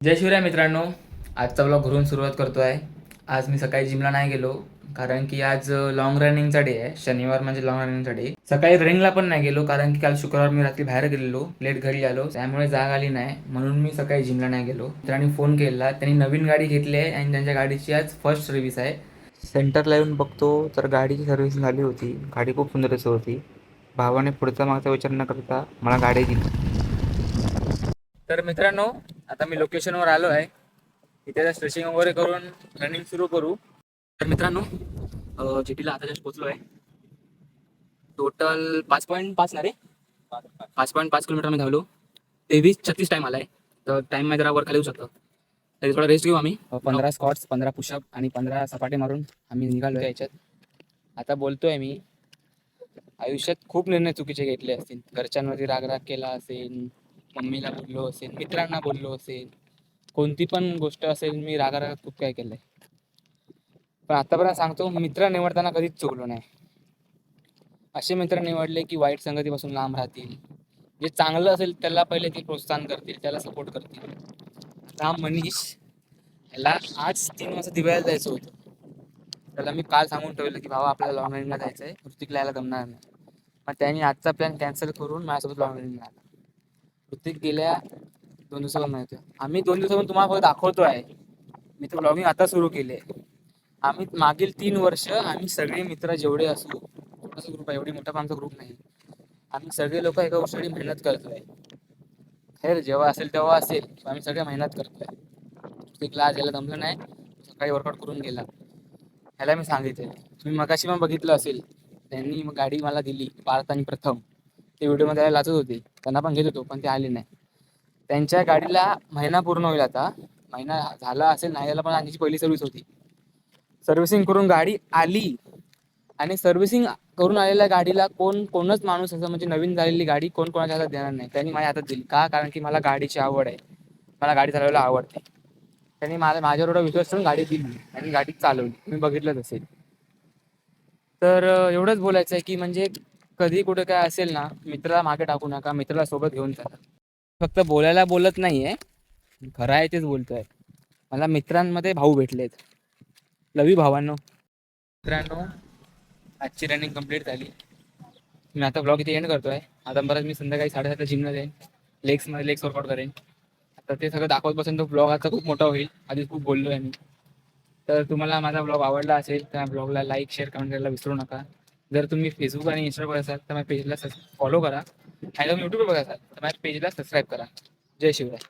जय शिवराय मित्रांनो. आजचा ब्लॉग घरून सुरुवात करतो आहे. आज मी सकाळी जिमला नाही गेलो कारण की आज लॉंग रनिंगचा डे आहे. शनिवार म्हणजे लॉंग रनिंगचा डे. सकाळी रनिंगला पण नाही गेलो कारण की काल शुक्रवार मी रात्री बाहेर गेलेलो, लेट घरी आलो, त्यामुळे जाग आली नाही, म्हणून मी सकाळी जिमला नाही गेलो. मित्रांनी फोन केला, त्यांनी नवीन गाडी घेतली आहे आणि त्यांच्या गाडीची आज फर्स्ट सर्व्हिस आहे. सेंटरला येऊन बघतो तर गाडीची सर्व्हिस झाली होती. गाडी खूप सुंदर दिसत होती. भावाने पुढचा मागचा विचार न करता मला गाडी दिली. तर मित्रांनो, आता मी लोकेशनवर आलो आहे. इथे स्ट्रेचिंग वगैरे करून रनिंग सुरू करू. तर मित्रांनो, जीटीला आता जस्ट पोहोचलो आहे. टोटल 5.5 ना रे, 5.5 किलोमीटर मी धावलो. 23:36 टाइम आलाय. तर टाइम मध्ये जरा वर खाली येऊ शकतो. तरी थोडा रेस्ट घेऊ आम्ही. 15 स्क्वॉट्स, 15 पुशअप आणि 15 सपाटे मारून आम्ही निघालो याच्यात. आता बोलतोय मी, आयुष्यात खूप निर्णय चुकीचे घेतले असतील. घरच्यांवरती राग केला असेल, मम्मीला बोललो असेल, मित्रांना बोललो असेल, कोणती पण गोष्ट असेल, मी रागारागात खूप काय केलंय. पण आतापर्यंत सांगतो, मित्र निवडताना कधीच चुकलो नाही. असे मित्र निवडले की वाईट संगतीपासून लांब राहतील. जे चांगलं असेल त्याला पहिले ते प्रोत्साहन करतील, त्याला सपोर्ट करतील. हा मनीष, याला आज 3 वाजता दिवाळीला जायचं होतं. त्याला मी काल सांगून ठेवलं की भावा आपल्याला लॉंग रनिंगला जायचंय, ऋतिकला यायला जमणार नाही. पण त्यांनी आजचा प्लॅन कॅन्सल करून माझ्यासोबत लॉंग रनिंगला आला. ऋतिक गेल्या 2 दिवसापासून माहिती. आम्ही 2 दिवसापासून तुम्हाला दाखवतो आहे. मी तर ब्लॉगिंग आता सुरू केले. आम्ही मागील 3 वर्ष आम्ही सगळे मित्र जेवढे असू, छोटासा ग्रुप आहे, एवढी मोठा आमचा ग्रुप नाही. आम्ही सगळे लोक एका गोष्टीसाठी मेहनत करतोय. खैर जेव्हा असेल तेव्हा असेल, आम्ही सगळे मेहनत करतोय. ऋतिकला आज यायला जमलं नाही, सकाळी वर्कआउट करून गेला. ह्याला मी सांगितले, तुम्ही मगाशी पण बघितलं असेल, त्यांनी गाडी मला दिली पार्थ आणि प्रथम. ते व्हिडिओमध्ये यायला लाचत होते, त्यांना पण घेत होतो पण ते आले नाही. त्यांच्या गाडीला महिना पूर्ण होईल आता. महिना झाला असेल नाही झाला, पण त्यांची पहिली सर्व्हिस होती. सर्व्हिसिंग करून गाडी आली आणि सर्व्हिसिंग करून आलेल्या गाडीला कोणच माणूस असं म्हणजे नवीन झालेली गाडी कोण कोणाच्या हातात देणार नाही. त्यांनी माझ्या हातात दिली का? कारण की मला गाडीची आवड आहे, मला गाडी चालवायला आवडते. त्यांनी माझ्यावर एवढा विश्वास ठेवून गाडी दिली आणि गाडी चालवली, तुम्ही बघितलंच असेल. तर एवढंच बोलायचं आहे की म्हणजे कधी कुठे काय असेल ना, मित्राला मागे टाकू नका, मित्राला सोबत घेऊन चला. फक्त बोलायला बोलत नाहीये, खरं आहे तेच बोलतोय. मला मित्रांमध्ये भाऊ भेटलेत. लवी भावांनो. मित्रांनो, आजची रनिंग कंप्लीट झाली. मी आता ब्लॉग इथे एंड करतोय. आता परत मी संध्याकाळी 7:30 जिमला जाईन. लेग्स वर्कआउट करेन. आता ते सगळं दाखवत बसेन तो ब्लॉग आता खूप मोठा होईल. आधीच खूप बोललोय मी. तर तुम्हाला माझा ब्लॉग आवडला असेल तर ब्लॉगला लाईक, शेअर, कमेंट करायला विसरू नका. जर तुम्ही फेसबुक आणि इंस्टावर असाल तर माझ्या पेजला फॉलो करा. आणि तुम्ही यूट्यूबवर बघा असाल तर माझ्या पेजला सबस्क्राईब करा. जय शिवराय.